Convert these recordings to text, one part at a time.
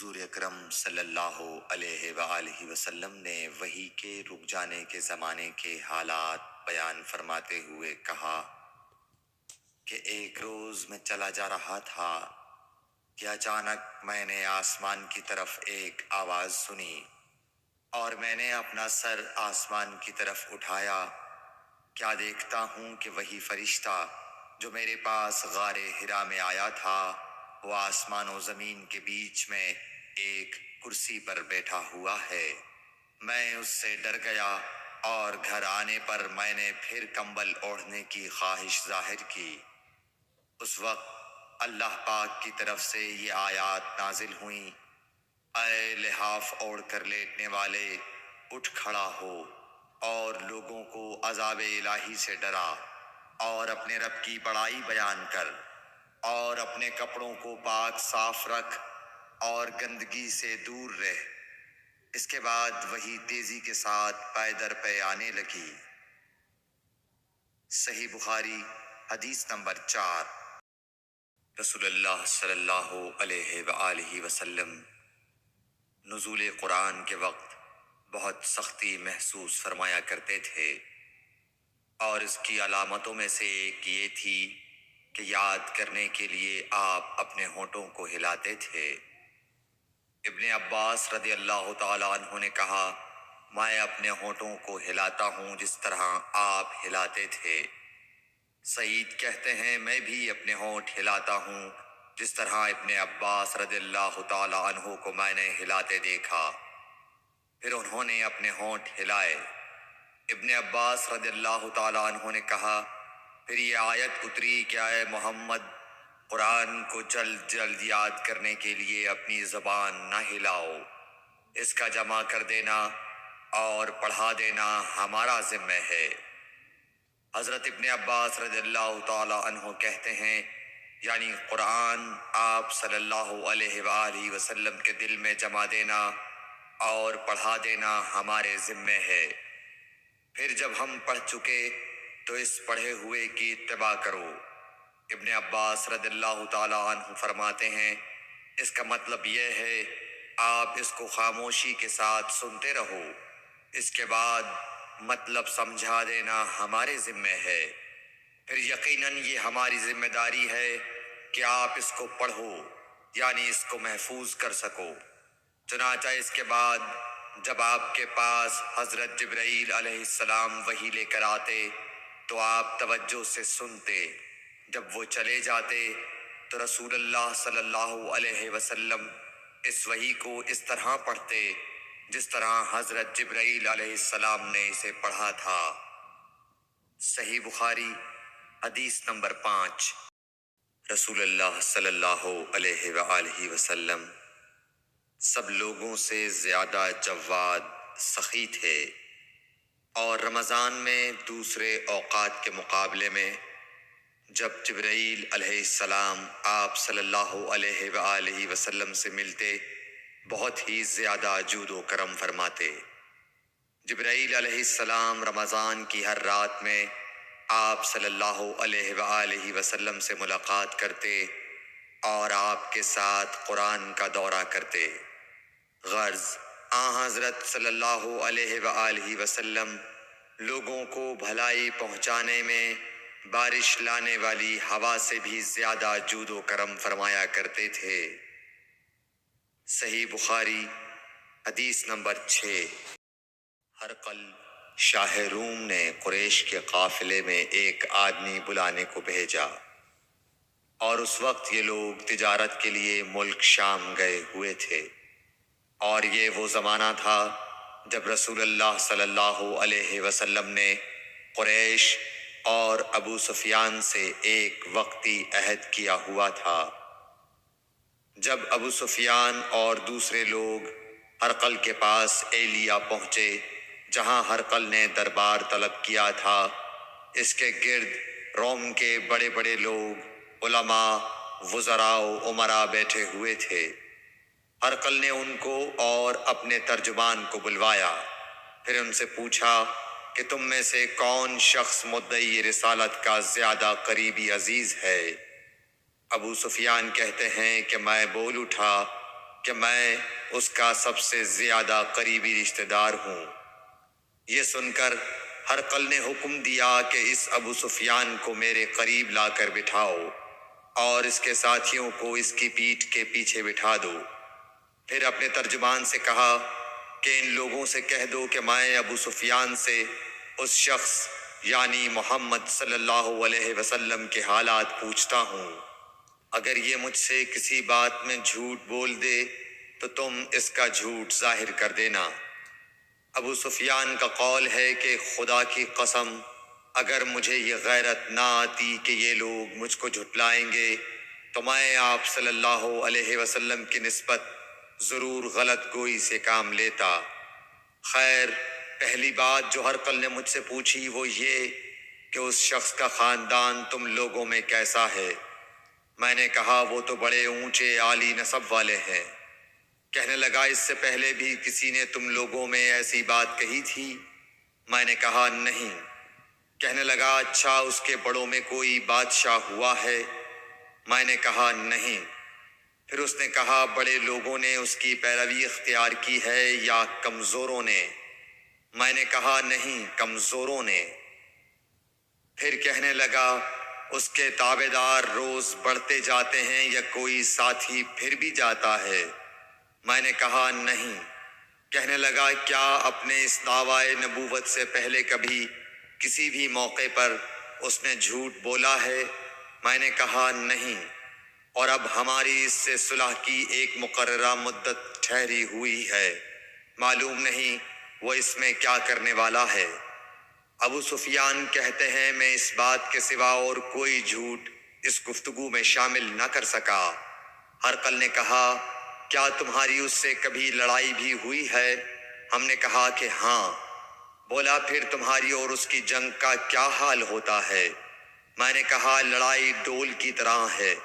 حضور اکرم صلی اللہ علیہ وآلہ وسلم نے وحی کے رک جانے کے زمانے کے حالات بیان فرماتے ہوئے کہا کہ ایک روز میں چلا جا رہا تھا کہ اچانک میں نے آسمان کی طرف ایک آواز سنی اور میں نے اپنا سر آسمان کی طرف اٹھایا۔ کیا دیکھتا ہوں کہ وہی فرشتہ جو میرے پاس غار حرا میں آیا تھا وہ آسمان و زمین کے بیچ میں ایک کرسی پر بیٹھا ہوا ہے۔ میں اس سے ڈر گیا اور گھر آنے پر میں نے پھر کمبل اوڑھنے کی خواہش ظاہر کی۔ اس وقت اللہ پاک کی طرف سے یہ آیات نازل ہوئیں، اے لحاف اوڑھ کر لیٹنے والے، اٹھ کھڑا ہو اور لوگوں کو عذاب الہی سے ڈرا، اور اپنے رب کی بڑائی بیان کر، اور اپنے کپڑوں کو پاک صاف رکھ اور گندگی سے دور رہ۔ اس کے بعد وہی تیزی کے ساتھ پے در پے آنے لگی۔ صحیح بخاری حدیث نمبر 4۔ رسول اللہ صلی اللہ علیہ وآلہ وسلم نزول قرآن کے وقت بہت سختی محسوس فرمایا کرتے تھے، اور اس کی علامتوں میں سے ایک یہ تھی کہ یاد کرنے کے لیے آپ اپنے ہونٹوں کو ہلاتے تھے۔ ابن عباس رضی اللہ تعالیٰ عنہ نے کہا، میں اپنے ہونٹوں کو ہلاتا ہوں جس طرح آپ ہلاتے تھے۔ سعید کہتے ہیں، میں بھی اپنے ہونٹ ہلاتا ہوں جس طرح ابن عباس رضی اللہ تعالیٰ عنہ کو میں نے ہلاتے دیکھا۔ پھر انہوں نے اپنے ہونٹ ہلائے۔ ابن عباس رضی اللہ تعالیٰ عنہ نے کہا، پھر یہ آیت اتری کہ اے محمد، قرآن کو جلد جلد یاد کرنے کے لیے اپنی زبان نہ ہلاؤ، اس کا جمع کر دینا اور پڑھا دینا ہمارا ذمہ ہے۔ حضرت ابن عباس رضی اللہ تعالیٰ عنہ کہتے ہیں، یعنی قرآن آپ صلی اللہ علیہ وآلہ وسلم کے دل میں جمع دینا اور پڑھا دینا ہمارے ذمہ ہے۔ پھر جب ہم پڑھ چکے تو اس پڑھے ہوئے کی اتباع کرو۔ ابن عباس رضی اللہ تعالیٰ عنہ فرماتے ہیں، اس کا مطلب یہ ہے آپ اس کو خاموشی کے ساتھ سنتے رہو، اس کے بعد مطلب سمجھا دینا ہمارے ذمہ ہے۔ پھر یقیناً یہ ہماری ذمہ داری ہے کہ آپ اس کو پڑھو، یعنی اس کو محفوظ کر سکو۔ چنانچہ اس کے بعد جب آپ کے پاس حضرت جبرائیل علیہ السلام وحی لے کر آتے تو آپ توجہ سے سنتے۔ جب وہ چلے جاتے تو رسول اللہ صلی اللہ علیہ وسلم اس وحی کو اس طرح پڑھتے جس طرح حضرت جبرائیل علیہ السلام نے اسے پڑھا تھا۔ صحیح بخاری حدیث نمبر 5۔ رسول اللہ صلی اللہ علیہ وآلہ وسلم سب لوگوں سے زیادہ جواد، سخی تھے، اور رمضان میں دوسرے اوقات کے مقابلے میں جب جبرائیل علیہ السلام آپ صلی اللہ علیہ وآلہ وسلم سے ملتے بہت ہی زیادہ جود و کرم فرماتے۔ جبرائیل علیہ السلام رمضان کی ہر رات میں آپ صلی اللہ علیہ وآلہ وسلم سے ملاقات کرتے اور آپ کے ساتھ قرآن کا دورہ کرتے۔ غرض حضرت صلی اللہ علیہ وآلہ وسلم لوگوں کو بھلائی پہنچانے میں بارش لانے والی ہوا سے بھی زیادہ جود و کرم فرمایا کرتے تھے۔ صحیح بخاری حدیث نمبر 6۔ ہرقل شاہ روم نے قریش کے قافلے میں ایک آدمی بلانے کو بھیجا، اور اس وقت یہ لوگ تجارت کے لیے ملک شام گئے ہوئے تھے، اور یہ وہ زمانہ تھا جب رسول اللہ صلی اللہ علیہ وسلم نے قریش اور ابو سفیان سے ایک وقتی عہد کیا ہوا تھا۔ جب ابو سفیان اور دوسرے لوگ ہرقل کے پاس ایلیا پہنچے جہاں ہرقل نے دربار طلب کیا تھا، اس کے گرد روم کے بڑے بڑے لوگ، علماء، وزراء و امراء بیٹھے ہوئے تھے۔ ہرقل نے ان کو اور اپنے ترجمان کو بلوایا، پھر ان سے پوچھا کہ تم میں سے کون شخص مدعی رسالت کا زیادہ قریبی عزیز ہے؟ ابو سفیان کہتے ہیں کہ میں بول اٹھا، کہ میں اس کا سب سے زیادہ قریبی رشتہ دار ہوں۔ یہ سن کر ہرقل نے حکم دیا کہ اس ابو سفیان کو میرے قریب لا کر بٹھاؤ اور اس کے ساتھیوں کو اس کی پیٹھ کے پیچھے بٹھا دو۔ پھر اپنے ترجمان سے کہا کہ ان لوگوں سے کہہ دو کہ میں ابو سفیان سے اس شخص یعنی محمد صلی اللہ علیہ وسلم کے حالات پوچھتا ہوں۔ اگر یہ مجھ سے کسی بات میں جھوٹ بول دے تو تم اس کا جھوٹ ظاہر کر دینا۔ ابو سفیان کا قول ہے کہ خدا کی قسم اگر مجھے یہ غیرت نہ آتی کہ یہ لوگ مجھ کو جھٹلائیں گے تو میں آپ صلی اللہ علیہ وسلم کی نسبت ضرور غلط گوئی سے کام لیتا۔ خیر، پہلی بات جو ہرقل نے مجھ سے پوچھی وہ یہ کہ اس شخص کا خاندان تم لوگوں میں کیسا ہے؟ میں نے کہا وہ تو بڑے اونچے عالی نسب والے ہیں۔ کہنے لگا اس سے پہلے بھی کسی نے تم لوگوں میں ایسی بات کہی تھی؟ میں نے کہا نہیں۔ کہنے لگا اچھا اس کے بڑوں میں کوئی بادشاہ ہوا ہے؟ میں نے کہا نہیں۔ پھر اس نے کہا بڑے لوگوں نے اس کی پیروی اختیار کی ہے یا کمزوروں نے؟ میں نے کہا نہیں، کمزوروں نے۔ پھر کہنے لگا اس کے تابعدار روز بڑھتے جاتے ہیں یا کوئی ساتھی پھر بھی جاتا ہے؟ میں نے کہا نہیں۔ کہنے لگا کیا اپنے اس دعوی نبوت سے پہلے کبھی کسی بھی موقع پر اس نے جھوٹ بولا ہے؟ میں نے کہا نہیں۔ اور اب ہماری اس سے صلح کی ایک مقررہ مدت ٹھہری ہوئی ہے، معلوم نہیں وہ اس میں کیا کرنے والا ہے۔ ابو سفیان کہتے ہیں میں اس بات کے سوا اور کوئی جھوٹ اس گفتگو میں شامل نہ کر سکا۔ ہرقل نے کہا کیا تمہاری اس سے کبھی لڑائی بھی ہوئی ہے؟ ہم نے کہا کہ ہاں۔ بولا پھر تمہاری اور اس کی جنگ کا کیا حال ہوتا ہے؟ میں نے کہا لڑائی ڈول کی طرح ہے،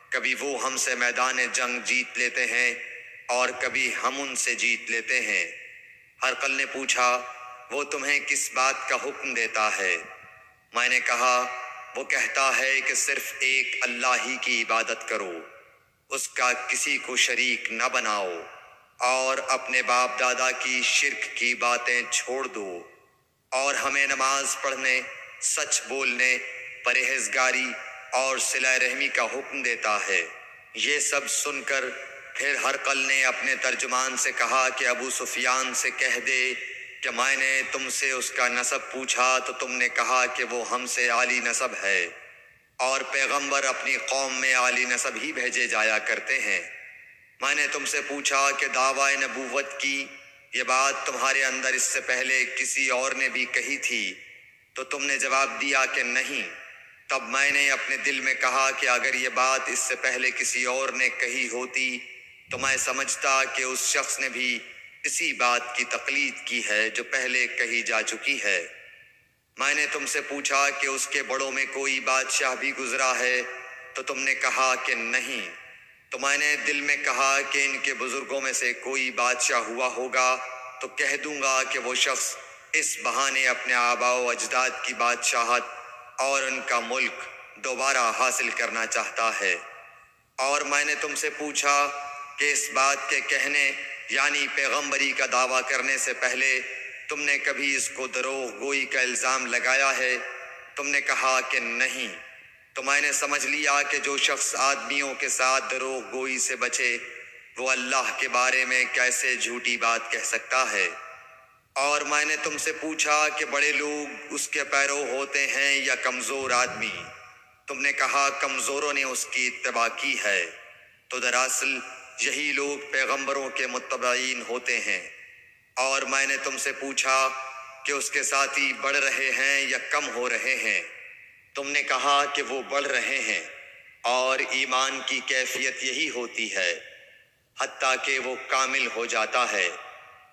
کبھی وہ ہم سے میدان جنگ جیت لیتے ہیں اور کبھی ہم ان سے جیت لیتے ہیں۔ ہرقل نے پوچھا وہ تمہیں کس بات کا حکم دیتا ہے؟ میں نے کہا وہ کہتا ہے کہ صرف ایک اللہ ہی کی عبادت کرو، اس کا کسی کو شریک نہ بناؤ اور اپنے باپ دادا کی شرک کی باتیں چھوڑ دو، اور ہمیں نماز پڑھنے، سچ بولنے، پرہیزگاری اور صلہ رحمی کا حکم دیتا ہے۔ یہ سب سن کر پھر ہرقل نے اپنے ترجمان سے کہا کہ ابو سفیان سے کہہ دے کہ میں نے تم سے اس کا نسب پوچھا تو تم نے کہا کہ وہ ہم سے عالی نسب ہے، اور پیغمبر اپنی قوم میں عالی نسب ہی بھیجے جایا کرتے ہیں۔ میں نے تم سے پوچھا کہ دعوی نبوت کی یہ بات تمہارے اندر اس سے پہلے کسی اور نے بھی کہی تھی تو تم نے جواب دیا کہ نہیں۔ تب میں نے اپنے دل میں کہا کہ اگر یہ بات اس سے پہلے کسی اور نے کہی ہوتی تو میں سمجھتا کہ اس شخص نے بھی اسی بات کی تقلید کی ہے جو پہلے کہی جا چکی ہے۔ میں نے تم سے پوچھا کہ اس کے بڑوں میں کوئی بادشاہ بھی گزرا ہے تو تم نے کہا کہ نہیں۔ تو میں نے دل میں کہا کہ ان کے بزرگوں میں سے کوئی بادشاہ ہوا ہوگا تو کہہ دوں گا کہ وہ شخص اس بہانے اپنے آباء و اجداد کی بادشاہت اور ان کا ملک دوبارہ حاصل کرنا چاہتا ہے۔ اور میں نے تم سے پوچھا کہ اس بات کے کہنے یعنی پیغمبری کا دعویٰ کرنے سے پہلے تم نے کبھی اس کو دروغ گوئی کا الزام لگایا ہے؟ تم نے کہا کہ نہیں۔ تو میں نے سمجھ لیا کہ جو شخص آدمیوں کے ساتھ دروغ گوئی سے بچے وہ اللہ کے بارے میں کیسے جھوٹی بات کہہ سکتا ہے۔ اور میں نے تم سے پوچھا کہ بڑے لوگ اس کے پیرو ہوتے ہیں یا کمزور آدمی؟ تم نے کہا کمزوروں نے اس کی اتباع کی ہے۔ تو دراصل یہی لوگ پیغمبروں کے متبعین ہوتے ہیں۔ اور میں نے تم سے پوچھا کہ اس کے ساتھی بڑھ رہے ہیں یا کم ہو رہے ہیں؟ تم نے کہا کہ وہ بڑھ رہے ہیں، اور ایمان کی کیفیت یہی ہوتی ہے حتیٰ کہ وہ کامل ہو جاتا ہے۔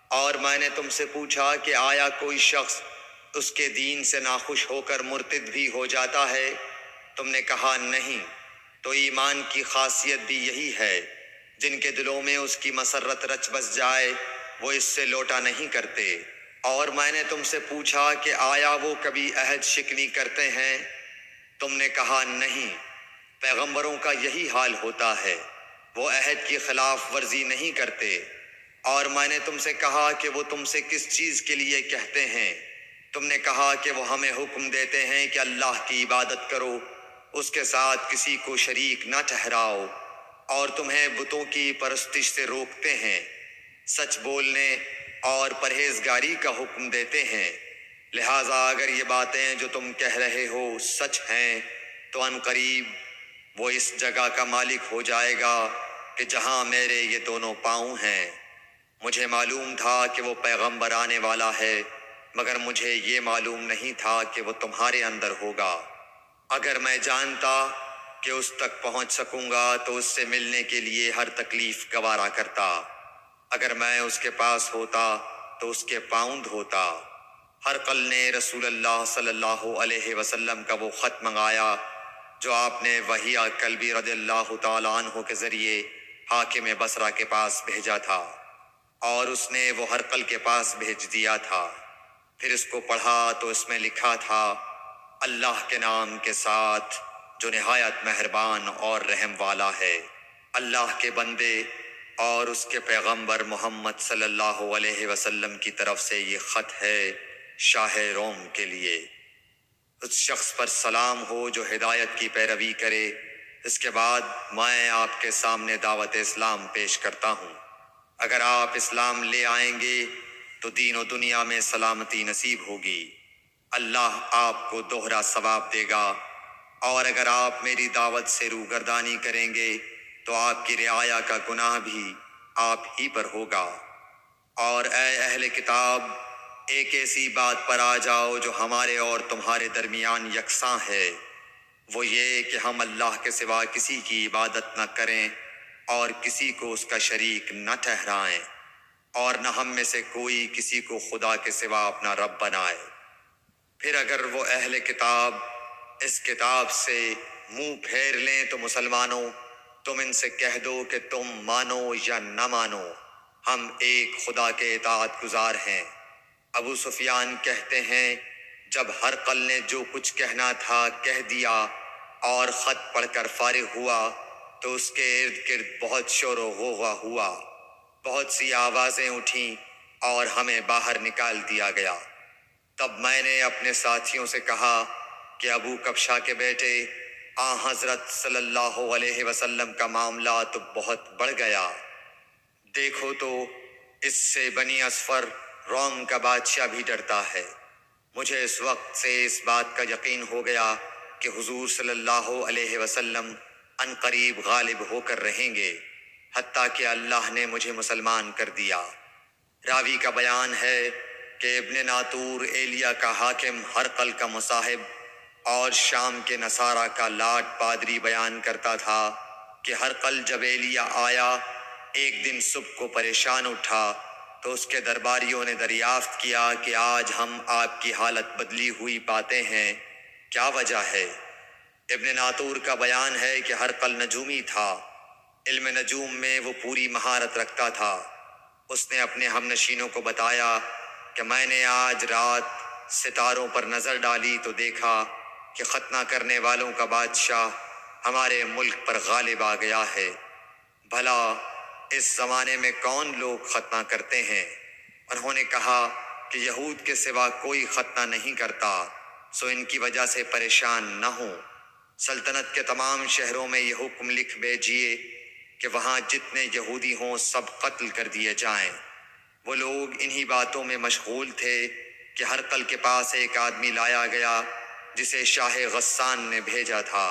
اور میں نے تم سے پوچھا کہ آیا کوئی شخص اس کے دین سے ناخوش ہو کر مرتد بھی ہو جاتا ہے؟ تم نے کہا نہیں۔ تو ایمان کی خاصیت بھی یہی ہے، جن کے دلوں میں اس کی مسرت رچ بس جائے وہ اس سے لوٹا نہیں کرتے۔ اور میں نے تم سے پوچھا کہ آیا وہ کبھی عہد شکنی کرتے ہیں؟ تم نے کہا نہیں۔ پیغمبروں کا یہی حال ہوتا ہے، وہ عہد کی خلاف ورزی نہیں کرتے۔ اور میں نے تم سے کہا کہ وہ تم سے کس چیز کے لیے کہتے ہیں؟ تم نے کہا کہ وہ ہمیں حکم دیتے ہیں کہ اللہ کی عبادت کرو، اس کے ساتھ کسی کو شریک نہ ٹھہراؤ، اور تمہیں بتوں کی پرستش سے روکتے ہیں، سچ بولنے اور پرہیزگاری کا حکم دیتے ہیں۔ لہٰذا اگر یہ باتیں جو تم کہہ رہے ہو سچ ہیں تو ان قریب وہ اس جگہ کا مالک ہو جائے گا کہ جہاں میرے یہ دونوں پاؤں ہیں۔ مجھے معلوم تھا کہ وہ پیغمبر آنے والا ہے، مگر مجھے یہ معلوم نہیں تھا کہ وہ تمہارے اندر ہوگا۔ اگر میں جانتا کہ اس تک پہنچ سکوں گا تو اس سے ملنے کے لیے ہر تکلیف گوارا کرتا۔ اگر میں اس کے پاس ہوتا تو اس کے پاؤں دھوتا۔ ہرقل نے رسول اللہ صلی اللہ علیہ وسلم کا وہ خط منگایا جو آپ نے وحیہ کلبی رضی اللہ تعالیٰ عنہ کے ذریعے حاکم بصرہ کے پاس بھیجا تھا، اور اس نے وہ ہرقل کے پاس بھیج دیا تھا۔ پھر اس کو پڑھا تو اس میں لکھا تھا، اللہ کے نام کے ساتھ جو نہایت مہربان اور رحم والا ہے۔ اللہ کے بندے اور اس کے پیغمبر محمد صلی اللہ علیہ وسلم کی طرف سے یہ خط ہے شاہ روم کے لیے۔ اس شخص پر سلام ہو جو ہدایت کی پیروی کرے۔ اس کے بعد میں آپ کے سامنے دعوت اسلام پیش کرتا ہوں۔ اگر آپ اسلام لے آئیں گے تو دین و دنیا میں سلامتی نصیب ہوگی، اللہ آپ کو دوہرا ثواب دے گا، اور اگر آپ میری دعوت سے روگردانی کریں گے تو آپ کی رعایا کا گناہ بھی آپ ہی پر ہوگا۔ اور اے اہل کتاب، ایک ایسی بات پر آ جاؤ جو ہمارے اور تمہارے درمیان یکساں ہے، وہ یہ کہ ہم اللہ کے سوا کسی کی عبادت نہ کریں اور کسی کو اس کا شریک نہ ٹھہرائیں، اور نہ ہم میں سے کوئی کسی کو خدا کے سوا اپنا رب بنائے۔ پھر اگر وہ اہل کتاب اس کتاب سے منہ پھیر لیں تو مسلمانوں، تم ان سے کہہ دو کہ تم مانو یا نہ مانو، ہم ایک خدا کے اطاعت گزار ہیں۔ ابو سفیان کہتے ہیں، جب ہرقل نے جو کچھ کہنا تھا کہہ دیا اور خط پڑھ کر فارغ ہوا تو اس کے ارد گرد بہت شور و غوغا ہوا، بہت سی آوازیں اٹھیں اور ہمیں باہر نکال دیا گیا۔ تب میں نے اپنے ساتھیوں سے کہا کہ ابو کبشہ کے بیٹے، حضرت صلی اللہ علیہ وسلم کا معاملہ تو بہت بڑھ گیا۔ دیکھو تو اس سے بنی اصفر روم کا بادشاہ بھی ڈرتا ہے۔ مجھے اس وقت سے اس بات کا یقین ہو گیا کہ حضور صلی اللہ علیہ وسلم ان قریب غالب ہو کر رہیں گے، حتیٰ کہ اللہ نے مجھے مسلمان کر دیا۔ راوی کا بیان ہے کہ ابن ناطور ایلیا کا حاکم ہرقل کا مصاحب اور شام کے نصارہ کا لاٹ پادری بیان کرتا تھا کہ ہرقل جب ایلیا آیا ایک دن صبح کو پریشان اٹھا تو اس کے درباریوں نے دریافت کیا کہ آج ہم آپ کی حالت بدلی ہوئی پاتے ہیں، کیا وجہ ہے؟ ابن ناطور کا بیان ہے کہ ہرقل نجومی تھا، علم نجوم میں وہ پوری مہارت رکھتا تھا۔ اس نے اپنے ہم نشینوں کو بتایا کہ میں نے آج رات ستاروں پر نظر ڈالی تو دیکھا کہ ختنہ کرنے والوں کا بادشاہ ہمارے ملک پر غالب آ گیا ہے۔ بھلا اس زمانے میں کون لوگ ختنہ کرتے ہیں؟ انہوں نے کہا کہ یہود کے سوا کوئی ختنہ نہیں کرتا، سو ان کی وجہ سے پریشان نہ ہوں۔ سلطنت کے تمام شہروں میں یہ حکم لکھ بھیجیے کہ وہاں جتنے یہودی ہوں سب قتل کر دیے جائیں۔ وہ لوگ انہی باتوں میں مشغول تھے کہ ہرقل کے پاس ایک آدمی لایا گیا جسے شاہ غسان نے بھیجا تھا۔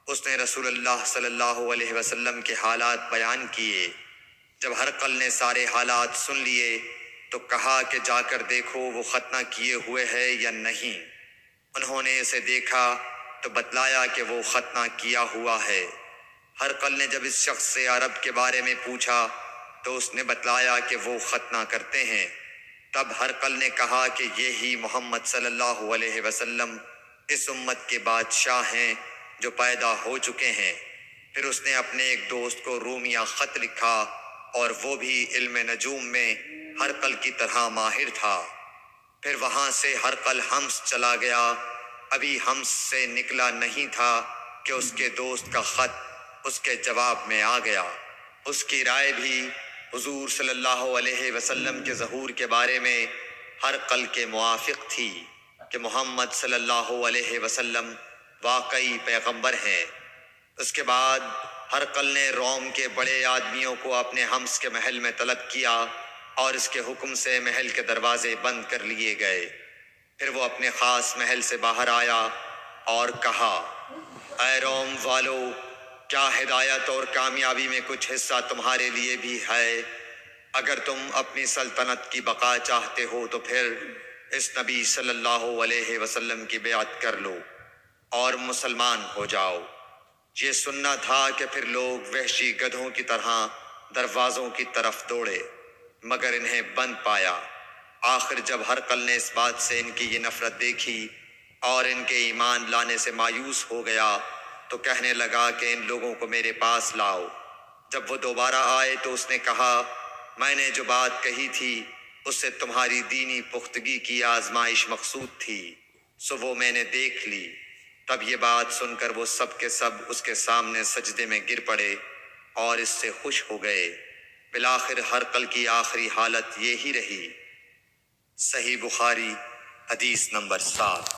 اس نے رسول اللہ صلی اللہ علیہ وسلم کے حالات بیان کیے۔ جب ہرقل نے سارے حالات سن لیے تو کہا کہ جا کر دیکھو وہ ختنہ کیے ہوئے ہے یا نہیں۔ انہوں نے اسے دیکھا تو بتلایا کہ وہ ختنہ کیا ہوا ہے۔ ہرقل نے جب اس شخص سے عرب کے بارے میں پوچھا تو اس نے بتلایا کہ وہ ختنہ کرتے ہیں۔ تب ہرقل نے کہا کہ یہی محمد صلی اللہ علیہ وسلم اس امت کے بادشاہ ہیں جو پیدا ہو چکے ہیں۔ پھر اس نے اپنے ایک دوست کو رومیہ خط لکھا، اور وہ بھی علم نجوم میں ہرقل کی طرح ماہر تھا۔ پھر وہاں سے ہرقل حمص چلا گیا۔ ابھی حمص سے نکلا نہیں تھا کہ اس کے دوست کا خط اس کے جواب میں آ گیا۔ اس کی رائے بھی حضور صلی اللہ علیہ وسلم کے ظہور کے بارے میں ہرقل کے موافق تھی کہ محمد صلی اللہ علیہ وسلم واقعی پیغمبر ہیں۔ اس کے بعد ہرقل نے روم کے بڑے آدمیوں کو اپنے حمص کے محل میں طلب کیا اور اس کے حکم سے محل کے دروازے بند کر لیے گئے۔ پھر وہ اپنے خاص محل سے باہر آیا اور کہا، اے روم والو، کیا ہدایت اور کامیابی میں کچھ حصہ تمہارے لیے بھی ہے؟ اگر تم اپنی سلطنت کی بقا چاہتے ہو تو پھر اس نبی صلی اللہ علیہ وسلم کی بیعت کر لو اور مسلمان ہو جاؤ۔ یہ سننا تھا کہ پھر لوگ وحشی گدھوں کی طرح دروازوں کی طرف دوڑے، مگر انہیں بند پایا۔ آخر جب ہرقل نے اس بات سے ان کی یہ نفرت دیکھی اور ان کے ایمان لانے سے مایوس ہو گیا تو کہنے لگا کہ ان لوگوں کو میرے پاس لاؤ۔ جب وہ دوبارہ آئے تو اس نے کہا، میں نے جو بات کہی تھی اس سے تمہاری دینی پختگی کی آزمائش مقصود تھی، سو وہ میں نے دیکھ لی۔ تب یہ بات سن کر وہ سب کے سب اس کے سامنے سجدے میں گر پڑے اور اس سے خوش ہو گئے۔ بالآخر ہرقل کی آخری حالت یہی رہی۔ صحیح بخاری حدیث نمبر 7۔